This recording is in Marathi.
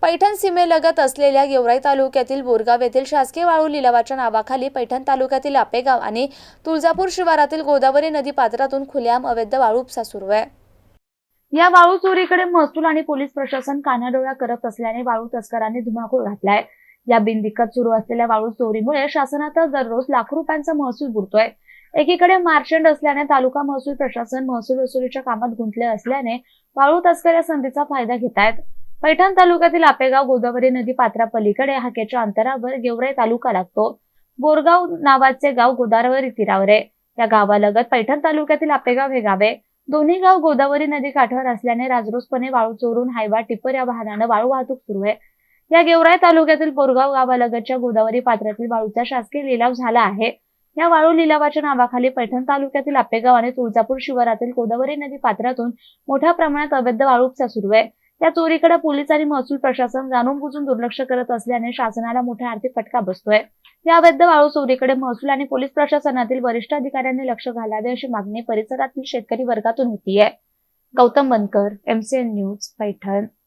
पैठण सीमेलगत असलेल्या गेवराई तालुक्यातील बोरगाव येथील शासकीय वाळू लिलावाच्या नावाखाली पैठण तालुक्यातील आपेगाव आणि तुळजापूर शिवारातील गोदावरी नदी पात्रातून खुलेआम अवैध वाळू उपसा सुरू आहे। या वाळू चोरीकडे महसूल आणि पोलीस प्रशासन कानाडोळा करत असल्याने वाळू तस्करांनी धुमाकूळ घातलाय। या बिनदिक्कत सुरू असलेल्या वाळू चोरीमुळे शासनाचा दररोज लाखो रुपयांचा महसूल बुडतोय। एकीकडे मार्चंड असल्याने तालुका महसूल प्रशासन महसूल वसुलीच्या कामात गुंतले असल्याने वाळू तस्कर या संधीचा फायदा घेत आहेत। पैठण तालुक्यातील आपेगाव गोदावरी नदी पात्रापलीकडे हाकेच्या अंतरावर गेवराई तालुका लागतो। बोरगाव नावाचे गाव गोदावरी तीरावर आहे। या गावालगत पैठण तालुक्यातील आपेगाव हे गाव आहे। दोन्ही गाव गोदावरी नदी काठावर असल्याने राजरोसपणे वाळू चोरून हायवा टिप्पर या वाहनाने वाळू वाहतूक सुरू आहे। या गेवराई तालुक्यातील बोरगाव गावालगतच्या गोदावरी पात्रातील वाळूचा शासकीय लिलाव झाला आहे। या वाळू लिलावाच्या नावाखाली पैठण तालुक्यातील आपेगाव आणि तुळजापूर शिवारातील गोदावरी नदी पात्रातून मोठ्या प्रमाणात अवैध वाळू उपसा सुरू आहे। या चोरीकडे पोलीस आणि महसूल प्रशासन जाणून बुजून दुर्लक्ष करत असल्याने शासनाला मोठा आर्थिक फटका बसतोय। या अवैध वाळू चोरीकडे महसूल आणि पोलीस प्रशासनातील वरिष्ठ अधिकाऱ्यांनी लक्ष घालावे अशी मागणी परिसरातील शेतकरी वर्गातून होतीये। गौतम बनकर, MCN न्यूज, पैठण।